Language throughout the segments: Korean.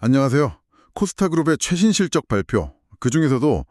안녕하세요. 코스타그룹의 최신 실적 발표, 그중에서도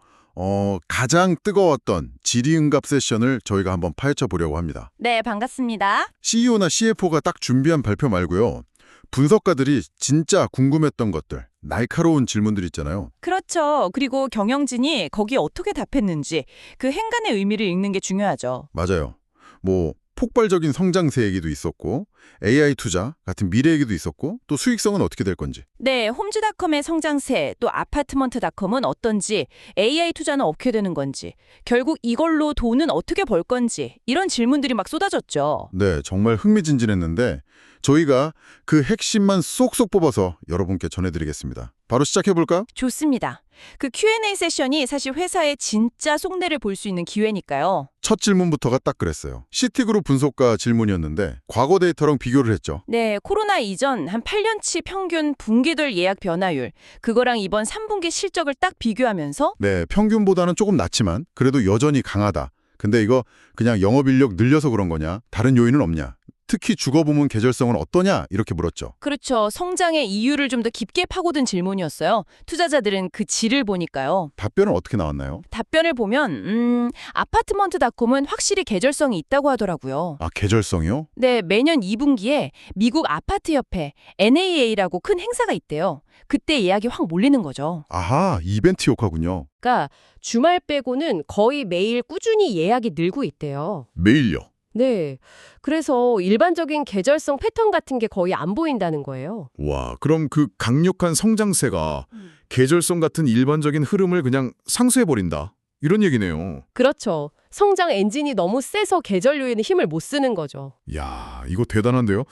가장 뜨거웠던 질의응답 세션을 저희가 한번 파헤쳐 보려고 합니다. 네, 반갑습니다. CEO나 CFO가 딱 준비한 발표 말고요. 분석가들이 진짜 궁금했던 것들, 날카로운 질문들 있잖아요. 그렇죠. 그리고 경영진이 거기에 어떻게 답했는지 그 행간의 의미를 읽는 게 중요하죠. 맞아요. 뭐 폭발적인 성장세 얘기도 있었고 AI 투자 같은 미래 얘기도 있었고 또 수익성은 어떻게 될 건지. 네, 홈즈닷컴의 성장세, 또 아파트먼트닷컴은 어떤지, AI 투자는 어떻게 되는 건지, 결국 이걸로 돈은 어떻게 벌 건지 이런 질문들이 막 쏟아졌죠. 네, 정말 흥미진진했는데 저희가 그 핵심만 쏙쏙 뽑아서 여러분께 전해드리겠습니다. 바로 시작해볼까요? 좋습니다. 그 Q&A 세션이 사실 회사의 진짜 속내를 볼 수 있는 기회니까요. 첫 질문부터가 딱 그랬어요. 시티그룹 분석가 질문이었는데 과거 데이터랑 비교를 했죠. 네, 코로나 이전 한 8년치 평균 분기별 예약 변화율, 그거랑 이번 3분기 실적을 딱 비교하면서 네, 평균보다는 조금 낮지만 그래도 여전히 강하다. 근데 이거 그냥 영업인력 늘려서 그런 거냐? 다른 요인은 없냐? 특히 주거부문 계절성은 어떠냐? 이렇게 물었죠. 그렇죠. 성장의 이유를 좀 더 깊게 파고든 질문이었어요. 투자자들은 그 질을 보니까요. 답변은 어떻게 나왔나요? 답변을 보면 아파트먼트닷컴은 확실히 계절성이 있다고 하더라고요. 아, 계절성이요? 네, 매년 2분기에 미국 아파트협회 NAA라고 큰 행사가 있대요. 그때 예약이 확 몰리는 거죠. 아하, 이벤트 효과군요. 그러니까 주말 빼고는 거의 매일 꾸준히 예약이 늘고 있대요. 매일요? 네. 그래서 일반적인 계절성 패턴 같은 게 거의 안 보인다는 거예요. 와, 그럼 그 강력한 성장세가 계절성 같은 일반적인 흐름을 그냥 상쇄해버린다. 이런 얘기네요. 그렇죠. 성장 엔진이 너무 세서 계절 요인의 힘을 못 쓰는 거죠. 야, 이거 대단한데요?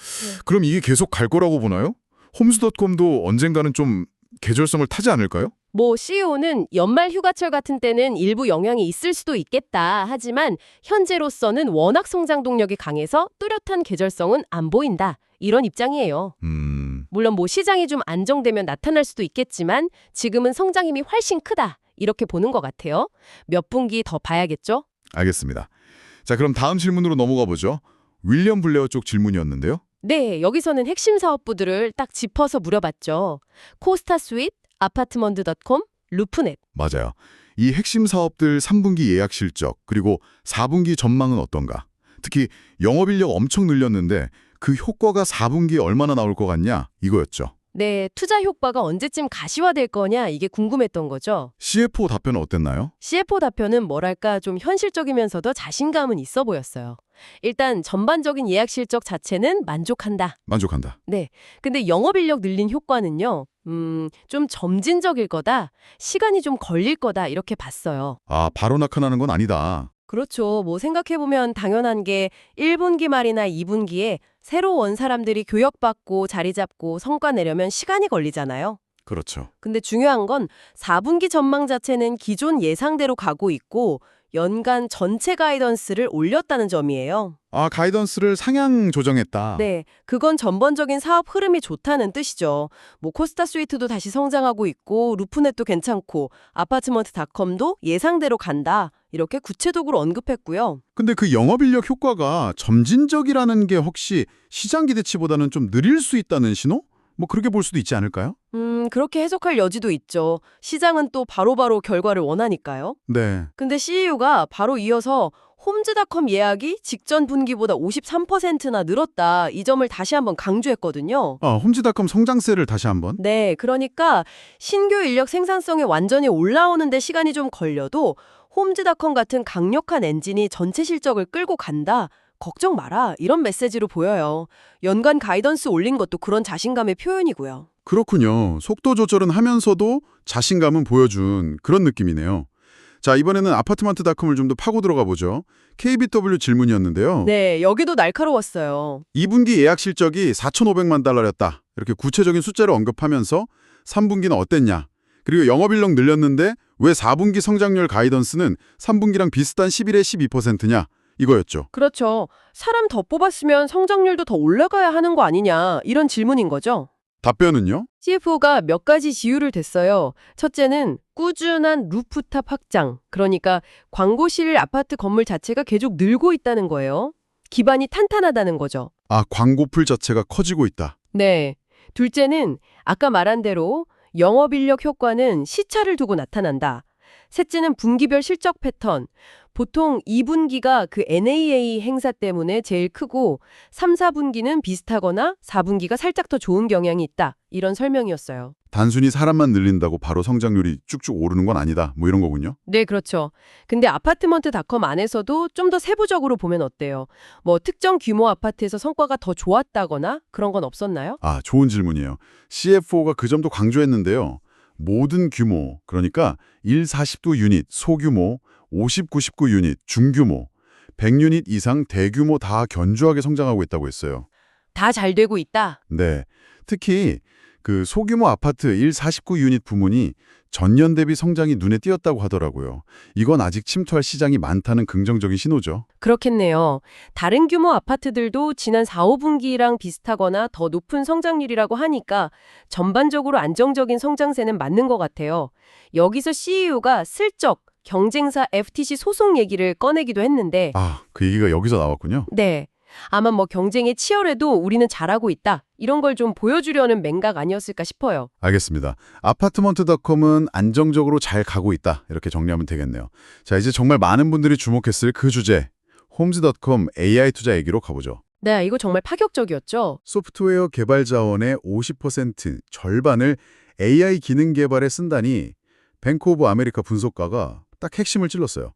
그럼 이게 계속 갈 거라고 보나요? 홈스닷컴도 언젠가는 좀 계절성을 타지 않을까요? 뭐 CEO는 연말 휴가철 같은 때는 일부 영향이 있을 수도 있겠다. 하지만 현재로서는 워낙 성장 동력이 강해서 뚜렷한 계절성은 안 보인다. 이런 입장이에요. 물론 뭐 시장이 좀 안정되면 나타날 수도 있겠지만 지금은 성장 힘이 훨씬 크다. 이렇게 보는 것 같아요. 몇 분기 더 봐야겠죠? 알겠습니다. 자, 그럼 다음 질문으로 넘어가 보죠. 윌리엄 블레어 쪽 질문이었는데요. 네, 여기서는 핵심 사업부들을 딱 짚어서 물어봤죠. 코스타 스윗, 아파트먼트닷컴, 루프넷. 맞아요. 이 핵심 사업들 3분기 예약 실적, 그리고 4분기 전망은 어떤가? 특히 영업인력 엄청 늘렸는데 그 효과가 4분기에 얼마나 나올 것 같냐? 이거였죠. 네, 투자 효과가 언제쯤 가시화될 거냐 이게 궁금했던 거죠. CFO 답변은 어땠나요? CFO 답변은 뭐랄까 좀 현실적이면서도 자신감은 있어 보였어요. 일단 전반적인 예약 실적 자체는 만족한다. 만족한다. 네, 근데 영업인력 늘린 효과는요. 좀 점진적일 거다. 시간이 좀 걸릴 거다 이렇게 봤어요. 아, 바로 나타나는 건 아니다. 그렇죠. 뭐 생각해보면 당연한 게 1분기 말이나 2분기에 새로 온 사람들이 교역받고 자리 잡고 성과 내려면 시간이 걸리잖아요. 그렇죠. 근데 중요한 건 4분기 전망 자체는 기존 예상대로 가고 있고 연간 전체 가이던스를 올렸다는 점이에요. 아, 가이던스를 상향 조정했다. 네, 그건 전반적인 사업 흐름이 좋다는 뜻이죠. 뭐 코스타 스위트도 다시 성장하고 있고 루프넷도 괜찮고 아파트먼트닷컴도 예상대로 간다. 이렇게 구체적으로 언급했고요. 근데 그 영업인력 효과가 점진적이라는 게 혹시 시장 기대치보다는 좀 느릴 수 있다는 신호? 뭐 그렇게 볼 수도 있지 않을까요? 그렇게 해석할 여지도 있죠. 시장은 또 바로바로 결과를 원하니까요. 네. 근데 CEO가 바로 이어서 홈즈닷컴 예약이 직전 분기보다 53%나 늘었다. 이 점을 다시 한번 강조했거든요. 홈즈닷컴 성장세를 다시 한번. 네, 그러니까 신규 인력 생산성이 완전히 올라오는데 시간이 좀 걸려도 홈즈닷컴 같은 강력한 엔진이 전체 실적을 끌고 간다. 걱정 마라. 이런 메시지로 보여요. 연간 가이던스 올린 것도 그런 자신감의 표현이고요. 그렇군요. 속도 조절은 하면서도 자신감은 보여준 그런 느낌이네요. 자, 이번에는 아파트먼트닷컴을 좀 더 파고 들어가 보죠. KBW 질문이었는데요. 네, 여기도 날카로웠어요. 2분기 예약 실적이 4,500만 달러였다. 이렇게 구체적인 숫자를 언급하면서 3분기는 어땠냐? 그리고 영업인력 늘렸는데 왜 4분기 성장률 가이던스는 3분기랑 비슷한 11에 12%냐? 이거였죠. 그렇죠. 사람 더 뽑았으면 성장률도 더 올라가야 하는 거 아니냐 이런 질문인 거죠. 답변은요? CFO가 몇 가지 지유를 댔어요. 첫째는 꾸준한 루프탑 확장, 그러니까 광고실 아파트 건물 자체가 계속 늘고 있다는 거예요. 기반이 탄탄하다는 거죠. 아, 광고풀 자체가 커지고 있다. 네. 둘째는 아까 말한 대로 영업인력 효과는 시차를 두고 나타난다. 셋째는 분기별 실적 패턴. 보통 2분기가 그 NAA 행사 때문에 제일 크고 3, 4분기는 비슷하거나 4분기가 살짝 더 좋은 경향이 있다. 이런 설명이었어요. 단순히 사람만 늘린다고 바로 성장률이 쭉쭉 오르는 건 아니다. 뭐 이런 거군요. 네, 그렇죠. 근데 아파트먼트닷컴 안에서도 좀 더 세부적으로 보면 어때요? 뭐 특정 규모 아파트에서 성과가 더 좋았다거나 그런 건 없었나요? 아, 좋은 질문이에요. CFO가 그 점도 강조했는데요. 모든 규모, 그러니까 1, 40도 유닛, 소규모, 50, 99 유닛, 중규모, 100유닛 이상 대규모 다 견조하게 성장하고 있다고 했어요. 다 잘 되고 있다. 네. 특히 그 소규모 아파트 1, 49 유닛 부문이 전년 대비 성장이 눈에 띄었다고 하더라고요. 이건 아직 침투할 시장이 많다는 긍정적인 신호죠. 그렇겠네요. 다른 규모 아파트들도 지난 4, 5분기랑 비슷하거나 더 높은 성장률이라고 하니까 전반적으로 안정적인 성장세는 맞는 것 같아요. 여기서 CEO가 슬쩍 경쟁사 FTC 소송 얘기를 꺼내기도 했는데 아, 그 얘기가 여기서 나왔군요. 네. 아마 뭐 경쟁에 치열해도 우리는 잘하고 있다. 이런 걸 좀 보여주려는 맹각 아니었을까 싶어요. 알겠습니다. 아파트먼트닷컴은 안정적으로 잘 가고 있다. 이렇게 정리하면 되겠네요. 자, 이제 정말 많은 분들이 주목했을 그 주제, 홈즈닷컴 AI 투자 얘기로 가보죠. 네, 이거 정말 파격적이었죠. 소프트웨어 개발 자원의 50% 절반을 AI 기능 개발에 쓴다니 뱅크 오브 아메리카 분석가가 딱 핵심을 찔렀어요.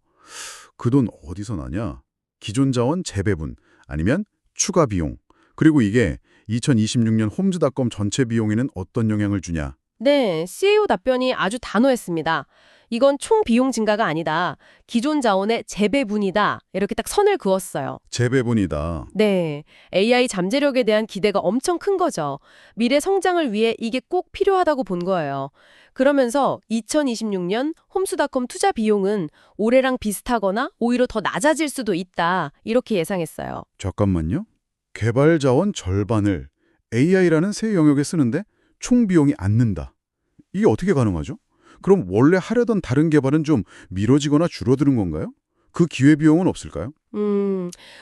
그 돈 어디서 나냐? 기존 자원 재배분 아니면 추가 비용. 그리고 이게 2026년 홈즈닷컴 전체 비용에는 어떤 영향을 주냐? 네, CEO 답변이 아주 단호했습니다. 이건 총 비용 증가가 아니다. 기존 자원의 재배분이다. 이렇게 딱 선을 그었어요. 재배분이다. 네, AI 잠재력에 대한 기대가 엄청 큰 거죠. 미래 성장을 위해 이게 꼭 필요하다고 본 거예요. 그러면서 2026년 홈스닷컴 투자 비용은 올해랑 비슷하거나 오히려 더 낮아질 수도 있다. 이렇게 예상했어요. 잠깐만요. 개발 자원 절반을 AI라는 새 영역에 쓰는데 총 비용이 안 는다. 이게 어떻게 가능하죠? 그럼 원래 하려던 다른 개발은 좀 미뤄지거나 줄어드는 건가요? 그 기회비용은 없을까요?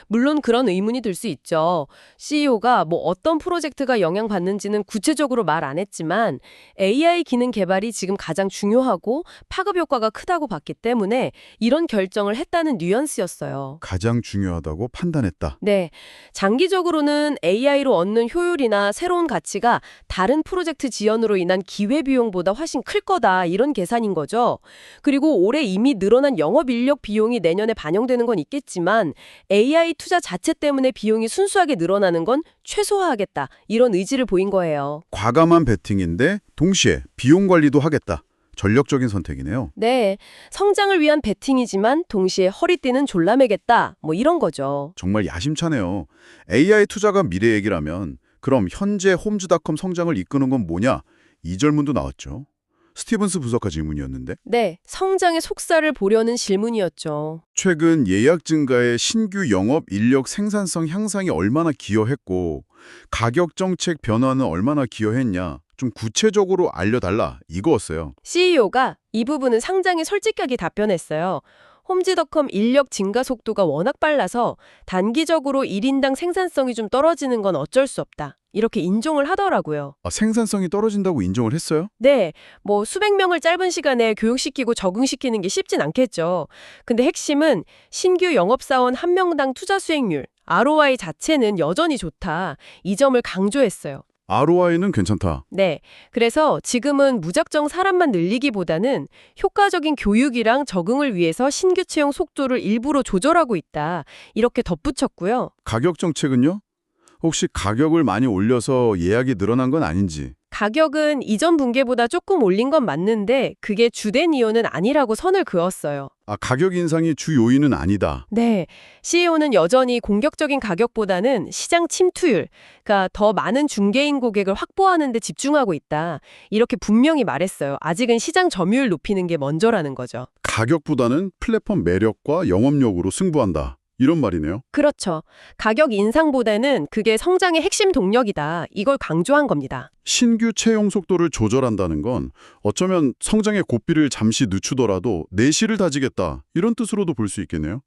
물론 그런 의문이 들 수 있죠. CEO가 뭐 어떤 프로젝트가 영향받는지는 구체적으로 말 안 했지만 AI 기능 개발이 지금 가장 중요하고 파급 효과가 크다고 봤기 때문에 이런 결정을 했다는 뉘앙스였어요. 가장 중요하다고 판단했다. 네, 장기적으로는 AI로 얻는 효율이나 새로운 가치가 다른 프로젝트 지연으로 인한 기회비용보다 훨씬 클 거다 이런 계산인 거죠. 그리고 올해 이미 늘어난 영업인력 비용이 내년에 반영되는 건 있겠지만 AI 투자 자체 때문에 비용이 순수하게 늘어나는 건 최소화하겠다 이런 의지를 보인 거예요. 과감한 베팅인데 동시에 비용 관리도 하겠다. 전략적인 선택이네요. 네, 성장을 위한 베팅이지만 동시에 허리띠는 졸라매겠다 뭐 이런 거죠. 정말 야심차네요. AI 투자가 미래 얘기라면 그럼 현재 홈즈닷컴 성장을 이끄는 건 뭐냐? 이 질문도 나왔죠. 스티븐스 부석가 질문이었는데 네, 성장의 속살을 보려는 질문이었죠. 최근 예약 증가에 신규 영업 인력 생산성 향상이 얼마나 기여했고 가격 정책 변화는 얼마나 기여했냐 좀 구체적으로 알려달라 이거였어요. CEO가 이 부분은 상당히 솔직하게 답변했어요. 홈즈닷컴 인력 증가 속도가 워낙 빨라서 단기적으로 1인당 생산성이 좀 떨어지는 건 어쩔 수 없다. 이렇게 인정을 하더라고요. 아, 생산성이 떨어진다고 인정을 했어요? 네, 뭐 수백 명을 짧은 시간에 교육시키고 적응시키는 게 쉽진 않겠죠. 근데 핵심은 신규 영업사원 한 명당 투자 수익률, ROI 자체는 여전히 좋다. 이 점을 강조했어요. ROI는 괜찮다. 네, 그래서 지금은 무작정 사람만 늘리기보다는 효과적인 교육이랑 적응을 위해서 신규 채용 속도를 일부러 조절하고 있다. 이렇게 덧붙였고요. 가격 정책은요? 혹시 가격을 많이 올려서 예약이 늘어난 건 아닌지. 가격은 이전 분기보다 조금 올린 건 맞는데 그게 주된 이유는 아니라고 선을 그었어요. 아, 가격 인상이 주 요인은 아니다. 네, CEO는 여전히 공격적인 가격보다는 시장 침투율, 그러니까 더 많은 중개인 고객을 확보하는 데 집중하고 있다. 이렇게 분명히 말했어요. 아직은 시장 점유율 높이는 게 먼저라는 거죠. 가격보다는 플랫폼 매력과 영업력으로 승부한다. 이런 말이네요. 그렇죠. 가격 인상보다는 그게 성장의 핵심 동력이다. 이걸 강조한 겁니다. 신규 채용 속도를 조절한다는 건 어쩌면 성장의 고삐를 잠시 늦추더라도 내실을 다지겠다. 이런 뜻으로도 볼 수 있겠네요.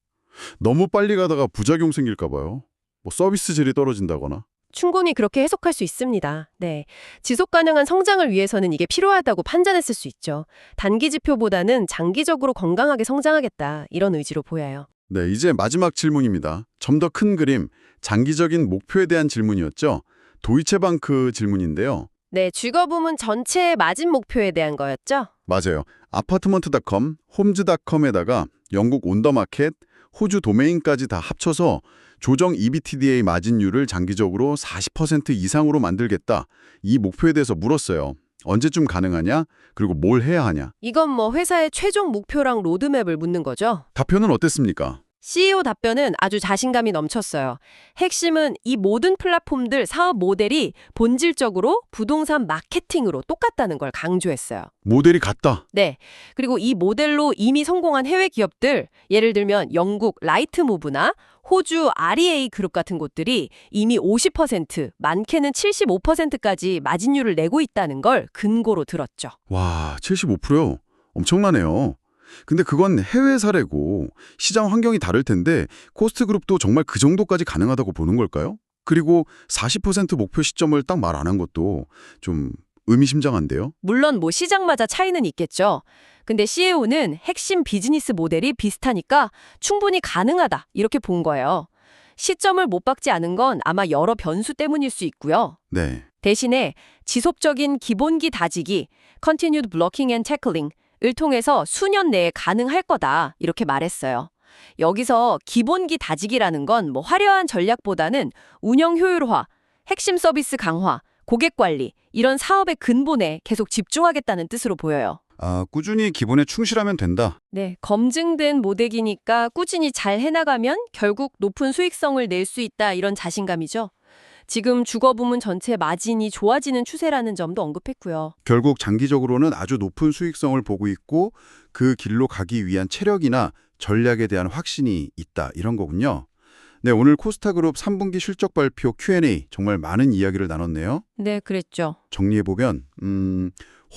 너무 빨리 가다가 부작용 생길까 봐요. 뭐 서비스 질이 떨어진다거나. 충분히 그렇게 해석할 수 있습니다. 네. 지속 가능한 성장을 위해서는 이게 필요하다고 판단했을 수 있죠. 단기 지표보다는 장기적으로 건강하게 성장하겠다. 이런 의지로 보여요. 네, 이제 마지막 질문입니다. 좀 더 큰 그림, 장기적인 목표에 대한 질문이었죠. 도이체방크 질문인데요. 네, 주거 부문 전체의 마진 목표에 대한 거였죠? 맞아요. 아파트먼트닷컴, 홈즈닷컴에다가 영국 온더마켓, 호주 도메인까지 다 합쳐서 조정 EBITDA 마진율을 장기적으로 40% 이상으로 만들겠다. 이 목표에 대해서 물었어요. 언제쯤 가능하냐? 그리고 뭘 해야 하냐? 이건 뭐 회사의 최종 목표랑 로드맵을 묻는 거죠? 답변은 어땠습니까? CEO 답변은 아주 자신감이 넘쳤어요. 핵심은 이 모든 플랫폼들 사업 모델이 본질적으로 부동산 마케팅으로 똑같다는 걸 강조했어요. 모델이 같다. 네. 그리고 이 모델로 이미 성공한 해외 기업들, 예를 들면 영국 라이트무브나 호주 REA 그룹 같은 곳들이 이미 50%, 많게는 75%까지 마진율을 내고 있다는 걸 근거로 들었죠. 와, 75%요? 엄청나네요. 근데 그건 해외 사례고 시장 환경이 다를 텐데 코스트그룹도 정말 그 정도까지 가능하다고 보는 걸까요? 그리고 40% 목표 시점을 딱 말 안 한 것도 좀 의미심장한데요? 물론 뭐 시장마다 차이는 있겠죠. 근데 CEO는 핵심 비즈니스 모델이 비슷하니까 충분히 가능하다 이렇게 본 거예요. 시점을 못 박지 않은 건 아마 여러 변수 때문일 수 있고요. 네. 대신에 지속적인 기본기 다지기, Continued Blocking and Tackling 을 통해서 수년 내에 가능할 거다 이렇게 말했어요. 여기서 기본기 다지기라는 건 뭐 화려한 전략보다는 운영 효율화, 핵심 서비스 강화, 고객 관리 이런 사업의 근본에 계속 집중하겠다는 뜻으로 보여요. 아, 꾸준히 기본에 충실하면 된다. 네, 검증된 모델이니까 꾸준히 잘 해나가면 결국 높은 수익성을 낼 수 있다 이런 자신감이죠. 지금 주거 부문 전체 마진이 좋아지는 추세라는 점도 언급했고요. 결국 장기적으로는 아주 높은 수익성을 보고 있고 그 길로 가기 위한 체력이나 전략에 대한 확신이 있다 이런 거군요. 네, 오늘 코스타그룹 3분기 실적 발표 Q&A 정말 많은 이야기를 나눴네요. 네, 그랬죠. 정리해보면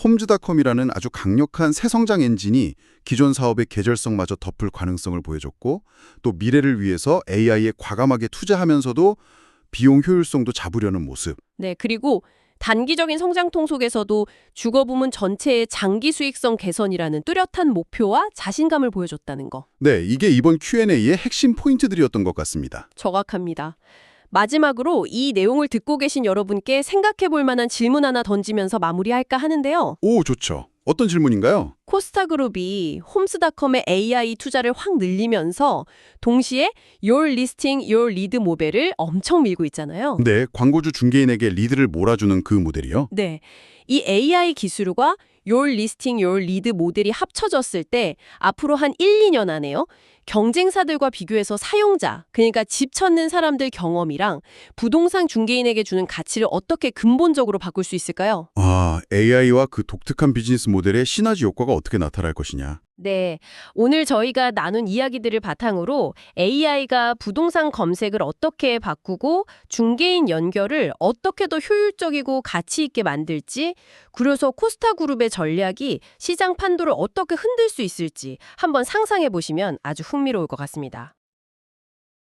홈즈닷컴이라는 아주 강력한 새 성장 엔진이 기존 사업의 계절성마저 덮을 가능성을 보여줬고 또 미래를 위해서 AI에 과감하게 투자하면서도 비용 효율성도 잡으려는 모습. 네, 그리고 단기적인 성장통 속에서도 주거 부문 전체의 장기 수익성 개선이라는 뚜렷한 목표와 자신감을 보여줬다는 거. 네, 이게 이번 Q&A의 핵심 포인트들이었던 것 같습니다. 정확합니다. 마지막으로 이 내용을 듣고 계신 여러분께 생각해 볼 만한 질문 하나 던지면서 마무리할까 하는데요. 오, 좋죠. 어떤 질문인가요? 코스타그룹이 홈스닷컴의 AI 투자를 확 늘리면서 동시에 Your Listing, Your Lead 모델을 엄청 밀고 있잖아요. 네, 광고주 중개인에게 리드를 몰아주는 그 모델이요. 네. 이 AI 기술과 Your Listing, Your Lead 모델이 합쳐졌을 때 앞으로 한 1, 2년 안에요. 경쟁사들과 비교해서 사용자, 그러니까 집 찾는 사람들 경험이랑 부동산 중개인에게 주는 가치를 어떻게 근본적으로 바꿀 수 있을까요? 아, AI와 그 독특한 비즈니스 모델의 시너지 효과가 어떻게 나타날 것이냐. 네, 오늘 저희가 나눈 이야기들을 바탕으로 AI가 부동산 검색을 어떻게 바꾸고 중개인 연결을 어떻게 더 효율적이고 가치 있게 만들지, 그래서 코스타그룹의 전략이 시장 판도를 어떻게 흔들 수 있을지 한번 상상해 보시면 아주 흥미로울 것 같습니다.